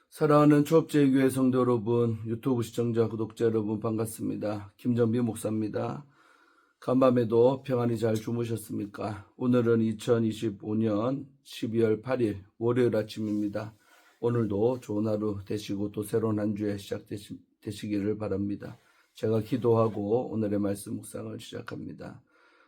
사랑하는 초업제교회 성도 여러분, 유튜브 시청자, 구독자 여러분 반갑습니다. 김정비 목사입니다. 간밤에도 평안히 잘 주무셨습니까? 오늘은 2025년 12월 8일 월요일 아침입니다. 오늘도 좋은 하루 되시고 또 새로운 한 주에 시작되시기를 바랍니다. 제가 기도하고 오늘의 말씀 묵상을 시작합니다.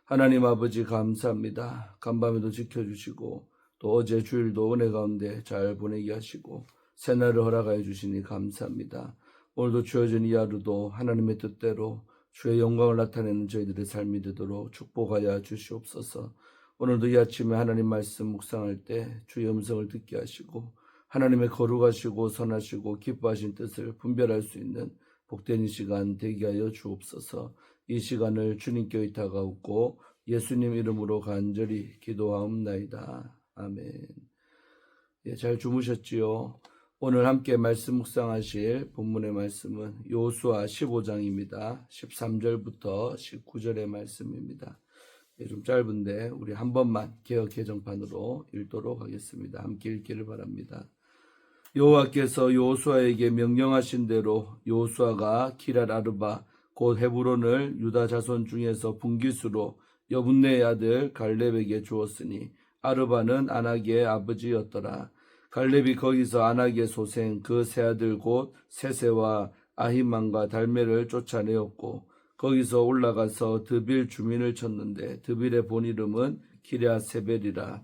하나님 아버지 감사합니다. 간밤에도 지켜주시고 또 어제 주일도 은혜 가운데 잘 보내게 하시고 새날을 허락하여 주시니 감사합니다. 오늘도 주어진 이 하루도 하나님의 뜻대로 주의 영광을 나타내는 저희들의 삶이 되도록 축복하여 주시옵소서. 오늘도 이 아침에 하나님 말씀 묵상할 때 주의 음성을 듣게 하시고 하나님의 거룩하시고 선하시고 기뻐하신 뜻을 분별할 수 있는 복된 이 시간 되게 하여 주옵소서. 이 시간을 주님께 의탁하옵고 예수님 이름으로 간절히 기도하옵나이다. 아멘. 잘 주무셨지요? 오늘 함께 말씀 묵상하실 본문의 말씀은 여호수아 15장입니다. 13절부터 19절의 말씀입니다. 좀 짧은데 우리 한 번만 개역 개정판으로 읽도록 하겠습니다. 함께 읽기를 바랍니다. 여호와께서 여호수아에게 명령하신 대로 여호수아가 기럇 아르바 곧 헤브론을 유다 자손 중에서 분깃으로 여분네의 아들 갈렙에게 주었으니 아르바는 아낙의 아버지였더라. 갈렙이 거기서 아낙의 소생 그 세 아들 곧 세세와 아히만과 달메를 쫓아내었고 거기서 올라가서 드빌 주민을 쳤는데 드빌의 본 이름은 기랴세벨이라.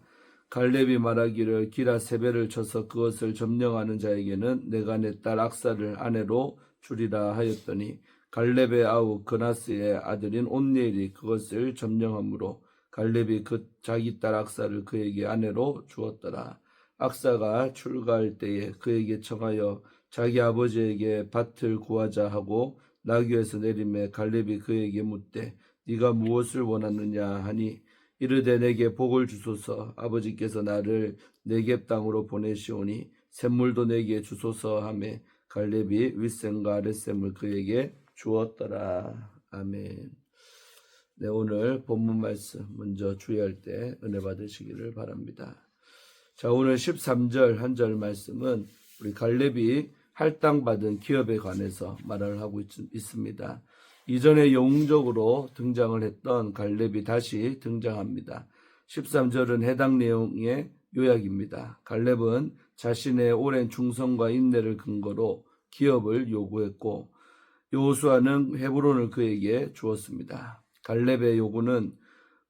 갈렙이 말하기를 기랴세벨을 쳐서 그것을 점령하는 자에게는 내가 내 딸 악사를 아내로 주리라 하였더니 갈렙의 아우 그나스의 아들인 온니엘이 그것을 점령하므로 갈렙이 그 자기 딸 악사를 그에게 아내로 주었더라. 악사가 출가할 때에 그에게 청하여 자기 아버지에게 밭을 구하자 하고 나귀에서 내림에 갈렙이 그에게 묻되 네가 무엇을 원하느냐 하니 이르되 내게 복을 주소서. 아버지께서 나를 네겝 땅으로 보내시오니 샘물도 내게 주소서 하매 갈렙이 윗샘과 아랫샘을 그에게 주었더라. 아멘. 네, 오늘 본문 말씀 먼저 주의할 때 은혜 받으시기를 바랍니다. 자, 오늘 13절 한 절 말씀은 우리 갈렙이 할당받은 기업에 관해서 말을 하고 있습니다. 이전에 영웅적으로 등장을 했던 갈렙이 다시 등장합니다. 13절은 해당 내용의 요약입니다. 갈렙은 자신의 오랜 충성과 인내를 근거로 기업을 요구했고 여호수아는 헤브론을 그에게 주었습니다. 갈렙의 요구는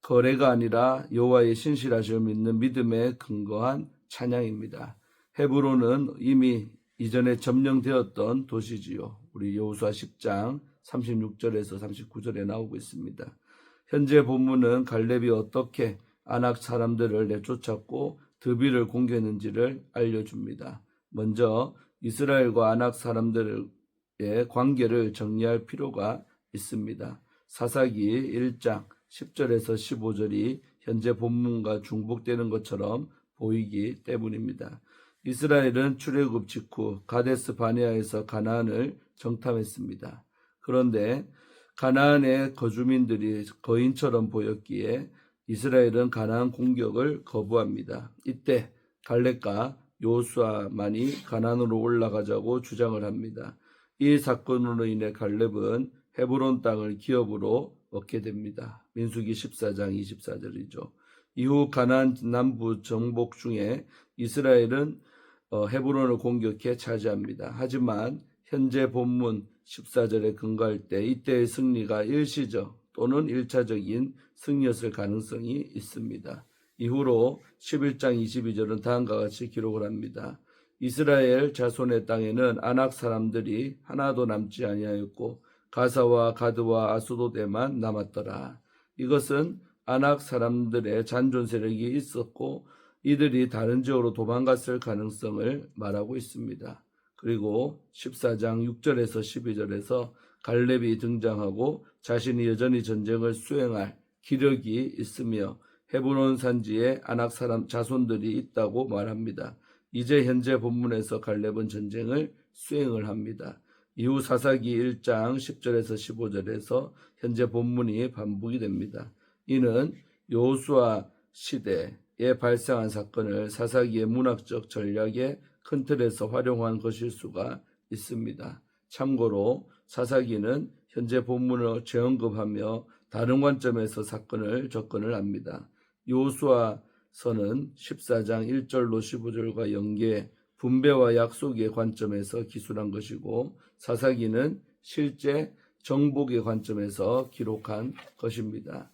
거래가 아니라 여호와의 신실하심을 믿는 믿음에 근거한 찬양입니다. 헤브론은 이미 이전에 점령되었던 도시지요. 우리 여호수아 10장 36절에서 39절에 나오고 있습니다. 현재 본문은 갈렙이 어떻게 아낙 사람들을 내쫓았고 드빌을 공개했는지를 알려줍니다. 먼저 이스라엘과 아낙 사람들의 관계를 정리할 필요가 있습니다. 사사기 1장 10절에서 15절이 현재 본문과 중복되는 것처럼 보이기 때문입니다. 이스라엘은 출애굽 직후 가데스 바네아에서 가나안을 정탐했습니다. 그런데 가나안의 거주민들이 거인처럼 보였기에 이스라엘은 가나안 공격을 거부합니다. 이때 갈렙과 여호수아만이 가나안으로 올라가자고 주장을 합니다. 이 사건으로 인해 갈렙은 헤브론 땅을 기업으로 얻게 됩니다. 민수기 14장 24절이죠. 이후 가나안 남부 정복 중에 이스라엘은 헤브론을 공격해 차지합니다. 하지만 현재 본문 14절에 근거할 때 이때의 승리가 일시적 또는 1차적인 승리였을 가능성이 있습니다. 이후로 11장 22절은 다음과 같이 기록을 합니다. 이스라엘 자손의 땅에는 아낙 사람들이 하나도 남지 아니하였고 가사와 가드와 아스돗에만 남았더라. 이것은 아낙 사람들의 잔존 세력이 있었고 이들이 다른 지역으로 도망갔을 가능성을 말하고 있습니다. 그리고 14장 6절에서 12절에서 갈렙이 등장하고 자신이 여전히 전쟁을 수행할 기력이 있으며 헤브론 산지에 아낙 사람 자손들이 있다고 말합니다. 이제 현재 본문에서 갈렙은 전쟁을 수행을 합니다. 이후 사사기 1장 10절에서 15절에서 현재 본문이 반복이 됩니다. 이는 여호수아 시대에 발생한 사건을 사사기의 문학적 전략에 큰 틀에서 활용한 것일 수가 있습니다. 참고로 사사기는 현재 본문을 재언급하며 다른 관점에서 사건을 접근을 합니다. 여호수아서는 14장 1절로 15절과 연계 분배와 약속의 관점에서 기술한 것이고 사사기는 실제 정복의 관점에서 기록한 것입니다.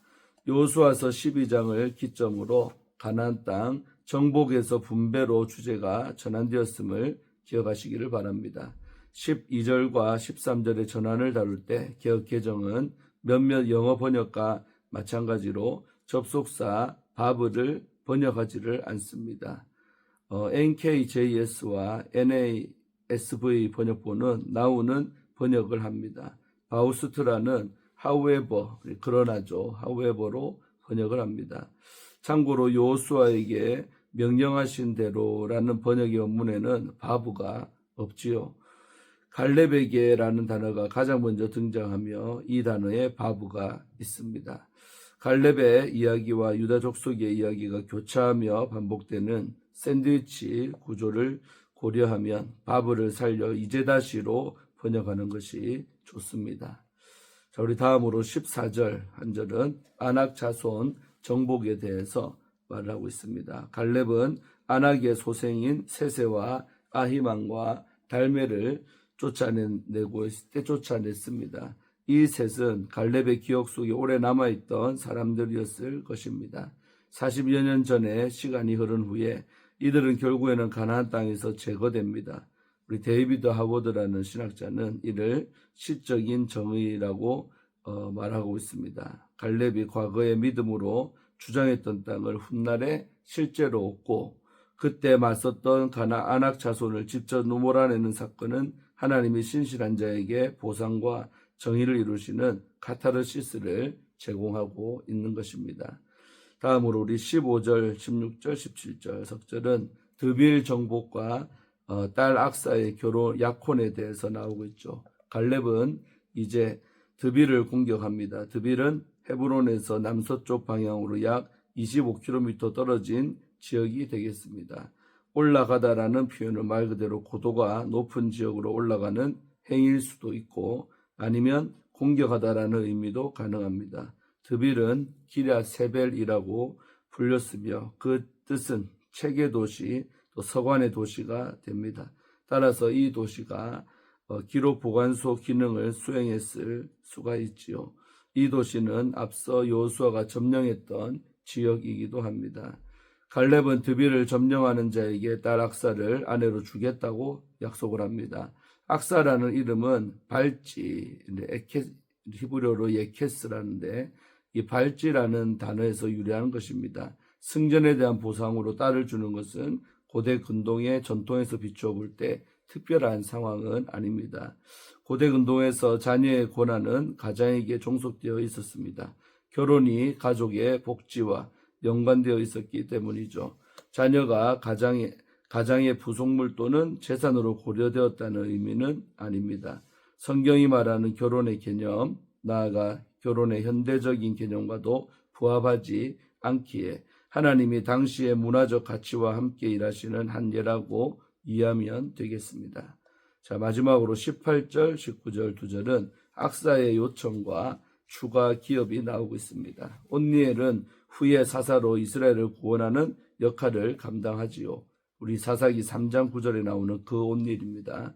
여호수아서 12장을 기점으로 가나안 땅 정복에서 분배로 주제가 전환되었음을 기억하시기를 바랍니다. 12절과 13절의 전환을 다룰 때 개역 개정은 몇몇 영어 번역과 마찬가지로 접속사 바브를 번역하지를 않습니다. NKJS와 NASV 번역본은 나오는 번역을 합니다. 바우스트라는 however, 그러나죠. however로 번역을 합니다. 참고로 여호수아에게 명령하신 대로라는 번역의 원문에는 바브가 없지요. 갈렙에게라는 단어가 가장 먼저 등장하며 이 단어에 바브가 있습니다. 갈렙의 이야기와 유다 족속의 이야기가 교차하며 반복되는 샌드위치 구조를 고려하면 바브를 살려 이제 다시로 번역하는 것이 좋습니다. 자, 우리 다음으로 14절 한 절은 아낙 자손 정복에 대해서 말을 하고 있습니다. 갈렙은 아낙의 소생인 세세와 아히만과 달메를 쫓아냈습니다. 이 셋은 갈렙의 기억 속에 오래 남아있던 사람들이었을 것입니다. 40여 년 전에 시간이 흐른 후에 이들은 결국에는 가나안 땅에서 제거됩니다. 우리 데이비드 하워드라는 신학자는 이를 시적인 정의라고 말하고 있습니다. 갈렙이 과거의 믿음으로 주장했던 땅을 훗날에 실제로 얻고 그때 맞섰던 아낙 자손을 직접 몰아내는 사건은 하나님이 신실한 자에게 보상과 정의를 이루시는 카타르시스를 제공하고 있는 것입니다. 다음으로 우리 15절, 16절, 17절 석절은 드빌 정복과 딸 악사의 결혼 약혼에 대해서 나오고 있죠. 갈렙은 이제 드빌을 공격합니다. 드빌은 헤브론에서 남서쪽 방향으로 약 25km 떨어진 지역이 되겠습니다. 올라가다라는 표현은 말 그대로 고도가 높은 지역으로 올라가는 행위일 수도 있고 아니면 공격하다라는 의미도 가능합니다. 드빌은 기랴 세벨이라고 불렸으며 그 뜻은 체계 도시, 또 서관의 도시가 됩니다. 따라서 이 도시가 기록 보관소 기능을 수행했을 수가 있지요. 이 도시는 앞서 여호수아가 점령했던 지역이기도 합니다. 갈렙은 드빌을 점령하는 자에게 딸 악사를 아내로 주겠다고 약속을 합니다. 악사라는 이름은 발지, 히브리어로 예케스라는데 이 발지라는 단어에서 유래하는 것입니다. 승전에 대한 보상으로 딸을 주는 것은 고대 근동의 전통에서 비추어 볼 때 특별한 상황은 아닙니다. 고대 근동에서 자녀의 권한은 가장에게 종속되어 있었습니다. 결혼이 가족의 복지와 연관되어 있었기 때문이죠. 자녀가 가장의 부속물 또는 재산으로 고려되었다는 의미는 아닙니다. 성경이 말하는 결혼의 개념, 나아가 결혼의 현대적인 개념과도 부합하지 않기에 하나님이 당시의 문화적 가치와 함께 일하시는 한 예라고 이해하면 되겠습니다. 자, 마지막으로 18절, 19절 두 절은 악사의 요청과 추가 기업이 나오고 있습니다. 온니엘은 후에 사사로 이스라엘을 구원하는 역할을 감당하지요. 우리 사사기 3장 9절에 나오는 그 온니엘입니다.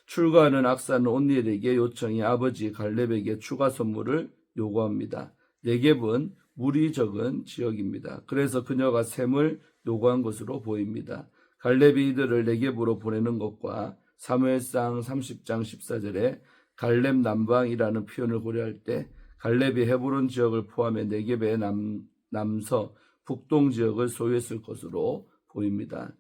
출가하는 악사는 온니엘에게 요청해 아버지 갈렙에게 추가 선물을 요구합니다. 네겝은 물이 적은 지역입니다. 그래서 그녀가 샘을 요구한 것으로 보입니다. 갈렙이 이들을 네겝으로 보내는 것과 사무엘상 30장 14절에 갈렙 남방이라는 표현을 고려할 때 갈렙이 헤브론 지역을 포함해 네겝의 남서 북동 지역을 소유했을 것으로 보입니다.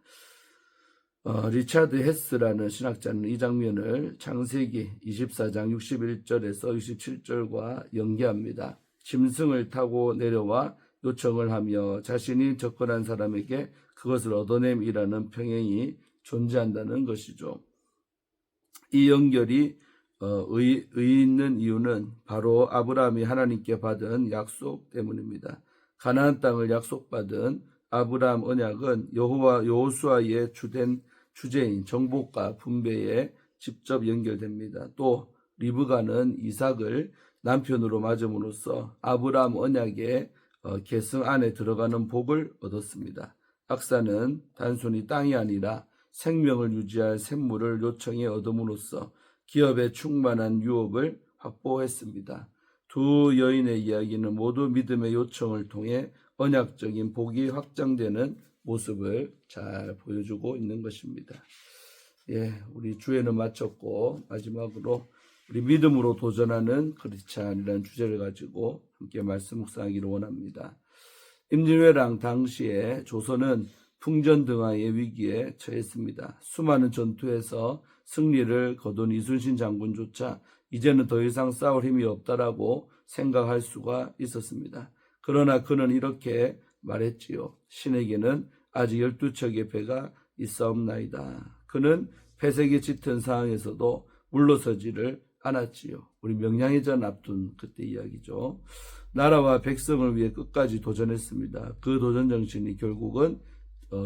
리차드 헤스라는 신학자는 이 장면을 창세기 24장 61절에서 67절과 연계합니다. 짐승을 타고 내려와 요청을 하며 자신이 접근한 사람에게 그것을 얻어냄이라는 평행이 존재한다는 것이죠. 이 연결이 의의 있는 이유는 바로 아브라함이 하나님께 받은 약속 때문입니다. 가나안 땅을 약속받은 아브라함 언약은 여호수아의 주된 주제인 정복과 분배에 직접 연결됩니다. 또 리브가는 이삭을 남편으로 맞음으로써 아브라함 언약의 계승 안에 들어가는 복을 얻었습니다. 악사는 단순히 땅이 아니라 생명을 유지할 샘물을 요청해 얻음으로써 기업에 충만한 유업을 확보했습니다. 두 여인의 이야기는 모두 믿음의 요청을 통해 언약적인 복이 확장되는 모습을 잘 보여주고 있는 것입니다. 우리 주에는 마쳤고 마지막으로 우리 믿음으로 도전하는 크리스찬이라는 주제를 가지고 함께 말씀 묵상하기를 원합니다. 임진왜란 당시에 조선은 풍전등화의 위기에 처했습니다. 수많은 전투에서 승리를 거둔 이순신 장군조차 이제는 더 이상 싸울 힘이 없다라고 생각할 수가 있었습니다. 그러나 그는 이렇게 말했지요. 신에게는 아직 12척의 배가 있사옵나이다. 그는 패색이 짙은 상황에서도 물러서지를 않았지요. 우리 명량해전 앞둔 그때 이야기죠. 나라와 백성을 위해 끝까지 도전했습니다. 그 도전 정신이 결국은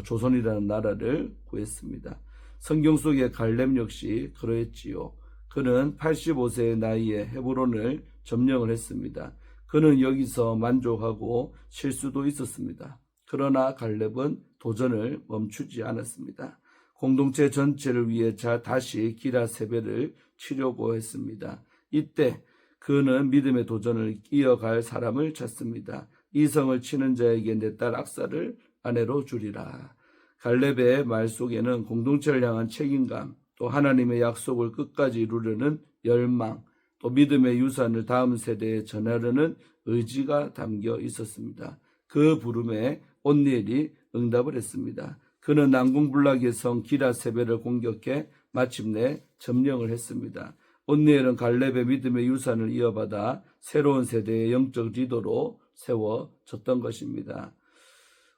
조선이라는 나라를 구했습니다. 성경 속의 갈렙 역시 그러했지요. 그는 85세의 나이에 헤브론을 점령을 했습니다. 그는 여기서 만족하고 쉴 수도 있었습니다. 그러나 갈렙은 도전을 멈추지 않았습니다. 공동체 전체를 위해 다시 기라 세배를 치려고 했습니다. 이때 그는 믿음의 도전을 이어갈 사람을 찾습니다. 이성을 치는 자에게 내 딸 악사를 아내로 주리라. 갈렙의 말 속에는 공동체를 향한 책임감, 또 하나님의 약속을 끝까지 이루려는 열망, 또 믿음의 유산을 다음 세대에 전하려는 의지가 담겨 있었습니다. 그 부름에 온니엘이 응답을 했습니다. 그는 난공불락의 성 기라 세배를 공격해 마침내 점령을 했습니다. 온니엘은 갈렙의 믿음의 유산을 이어받아 새로운 세대의 영적 리더로 세워졌던 것입니다.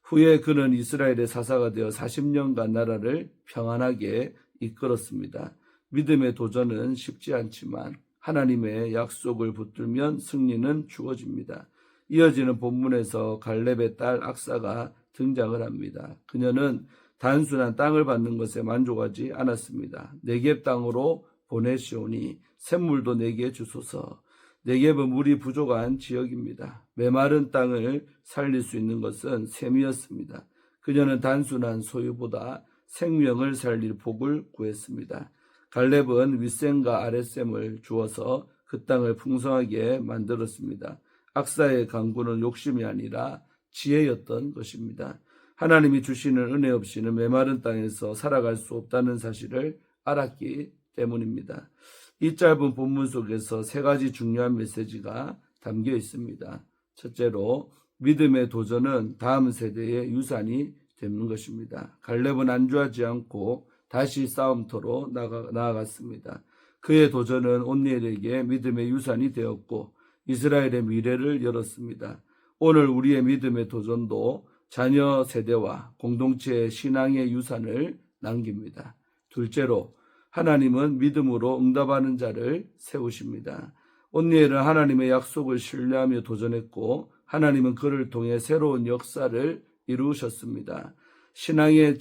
후에 그는 이스라엘의 사사가 되어 40년간 나라를 평안하게 이끌었습니다. 믿음의 도전은 쉽지 않지만 하나님의 약속을 붙들면 승리는 주어집니다. 이어지는 본문에서 갈렙의 딸 악사가 등장을 합니다. 그녀는 단순한 땅을 받는 것에 만족하지 않았습니다. 네겝 땅으로 보내시오니 샘물도 내게 주소서. 네겝은 물이 부족한 지역입니다. 메마른 땅을 살릴 수 있는 것은 샘이었습니다. 그녀는 단순한 소유보다 생명을 살릴 복을 구했습니다. 갈렙은 윗샘과 아랫샘을 주어서 그 땅을 풍성하게 만들었습니다. 악사의 강구는 욕심이 아니라 지혜였던 것입니다. 하나님이 주시는 은혜 없이는 메마른 땅에서 살아갈 수 없다는 사실을 알았기 때문입니다. 이 짧은 본문 속에서 세 가지 중요한 메시지가 담겨 있습니다. 첫째로 믿음의 도전은 다음 세대의 유산이 되는 것입니다. 갈렙은 안주하지 않고 다시 싸움터로 나아갔습니다. 그의 도전은 온니엘에게 믿음의 유산이 되었고 이스라엘의 미래를 열었습니다. 오늘 우리의 믿음의 도전도 자녀 세대와 공동체의 신앙의 유산을 남깁니다. 둘째로 하나님은 믿음으로 응답하는 자를 세우십니다. 온니엘은 하나님의 약속을 신뢰하며 도전했고 하나님은 그를 통해 새로운 역사를 이루셨습니다. 신앙의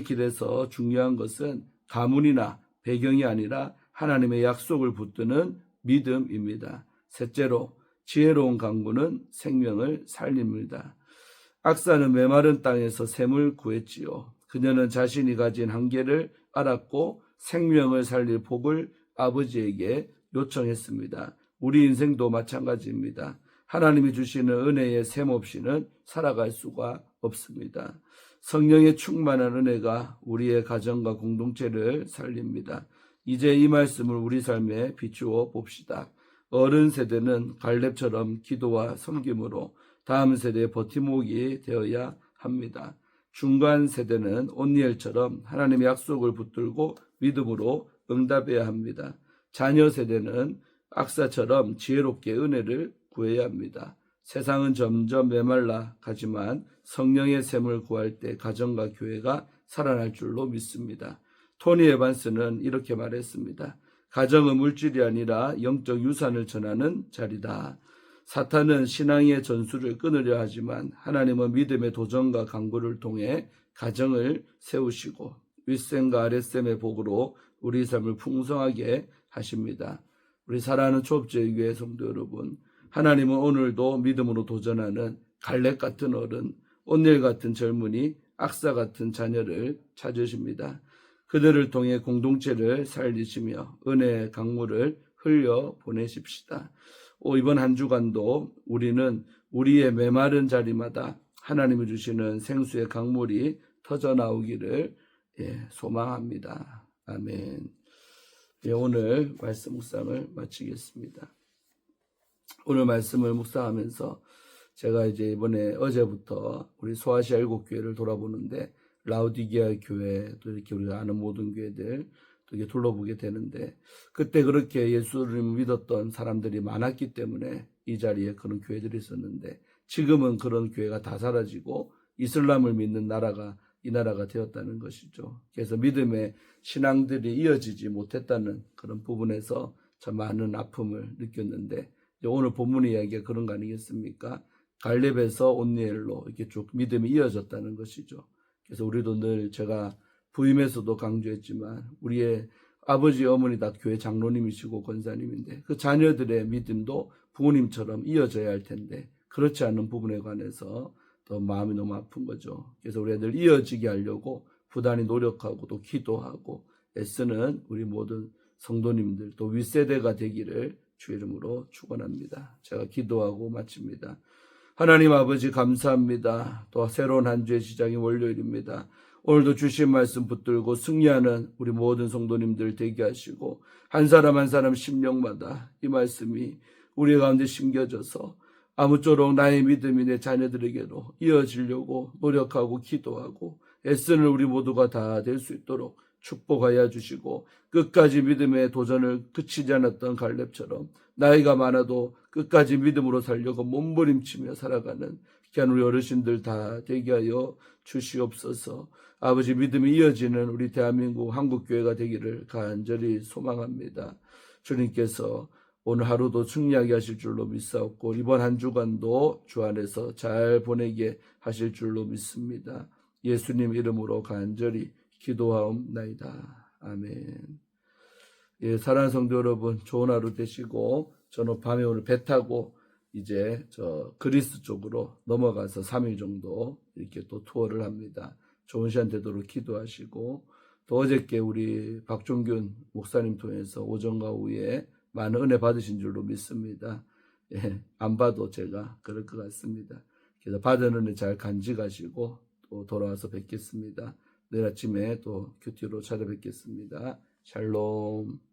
길에서 중요한 것은 가문이나 배경이 아니라 하나님의 약속을 붙드는 믿음입니다. 셋째로 지혜로운 강구는 생명을 살립니다. 악사는 메마른 땅에서 샘을 구했지요. 그녀는 자신이 가진 한계를 알았고 생명을 살릴 복을 아버지에게 요청했습니다. 우리 인생도 마찬가지입니다. 하나님이 주시는 은혜의 샘 없이는 살아갈 수가 없습니다. 성령의 충만한 은혜가 우리의 가정과 공동체를 살립니다. 이제 이 말씀을 우리 삶에 비추어 봅시다. 어른 세대는 갈렙처럼 기도와 섬김으로 다음 세대의 버팀목이 되어야 합니다. 중간 세대는 온니엘처럼 하나님의 약속을 붙들고 믿음으로 응답해야 합니다. 자녀 세대는 악사처럼 지혜롭게 은혜를 구해야 합니다. 세상은 점점 메말라 가지만 성령의 샘을 구할 때 가정과 교회가 살아날 줄로 믿습니다. 토니 에반스는 이렇게 말했습니다. 가정은 물질이 아니라 영적 유산을 전하는 자리다. 사탄은 신앙의 전술을 끊으려 하지만 하나님은 믿음의 도전과 강구를 통해 가정을 세우시고 윗셈과 아랫셈의 복으로 우리 삶을 풍성하게 하십니다. 우리 사랑하는 초업제의 교회 성도 여러분, 하나님은 오늘도 믿음으로 도전하는 갈렙 같은 어른, 온넬 같은 젊은이, 악사 같은 자녀를 찾으십니다. 그들을 통해 공동체를 살리시며 은혜의 강물을 흘려 보내십시다. 이번 한 주간도 우리는 우리의 메마른 자리마다 하나님이 주시는 생수의 강물이 터져 나오기를 소망합니다. 아멘. 오늘 말씀 묵상을 마치겠습니다. 오늘 말씀을 묵상하면서 제가 이제 이번에 어제부터 우리 소아시아 7교회를 돌아보는데 라우디게아 교회 또 이렇게 우리가 아는 모든 교회들 또 이렇게 둘러보게 되는데 그때 그렇게 예수를 믿었던 사람들이 많았기 때문에 이 자리에 그런 교회들이 있었는데 지금은 그런 교회가 다 사라지고 이슬람을 믿는 나라가 이 나라가 되었다는 것이죠. 그래서 믿음의 신앙들이 이어지지 못했다는 그런 부분에서 참 많은 아픔을 느꼈는데 오늘 본문 이야기가 그런 거 아니겠습니까? 갈렙에서 온니엘로 이렇게 쭉 믿음이 이어졌다는 것이죠. 그래서 우리도 늘 제가 부임에서도 강조했지만 우리의 아버지 어머니 다 교회 장로님이시고 권사님인데 그 자녀들의 믿음도 부모님처럼 이어져야 할 텐데 그렇지 않은 부분에 관해서 더 마음이 너무 아픈 거죠. 그래서 우리 애들 이어지게 하려고 부단히 노력하고 또 기도하고 애쓰는 우리 모든 성도님들 또 윗세대가 되기를 주 이름으로 축원합니다. 제가 기도하고 마칩니다. 하나님 아버지 감사합니다. 또 새로운 한 주의 시작이 월요일입니다. 오늘도 주신 말씀 붙들고 승리하는 우리 모든 성도님들 되게 하시고 한 사람 한 사람 심령마다 이 말씀이 우리 가운데 심겨져서 아무쪼록 나의 믿음이 내 자녀들에게로 이어지려고 노력하고 기도하고 애쓰는 우리 모두가 다 될 수 있도록 축복하여 주시고 끝까지 믿음의 도전을 그치지 않았던 갈렙처럼 나이가 많아도 끝까지 믿음으로 살려고 몸부림치며 살아가는 귀한 우리 어르신들 다 되게 하여 주시옵소서. 아버지 믿음이 이어지는 우리 대한민국 한국교회가 되기를 간절히 소망합니다. 주님께서 오늘 하루도 승리하게 하실 줄로 믿사옵고 이번 한 주간도 주 안에서 잘 보내게 하실 줄로 믿습니다. 예수님 이름으로 간절히 기도하옵나이다. 아멘. 사랑하는 성도 여러분, 좋은 하루 되시고 저는 밤에 오늘 배 타고 이제 그리스 쪽으로 넘어가서 3일 정도 이렇게 또 투어를 합니다. 좋은 시간 되도록 기도하시고 또 어저께 우리 박종균 목사님 통해서 오전과 오후에 많은 은혜 받으신 줄로 믿습니다. 안 봐도 제가 그럴 것 같습니다. 그래서 받은 은혜 잘 간직하시고 또 돌아와서 뵙겠습니다. 내일 아침에 또 큐티로 찾아뵙겠습니다. 샬롬.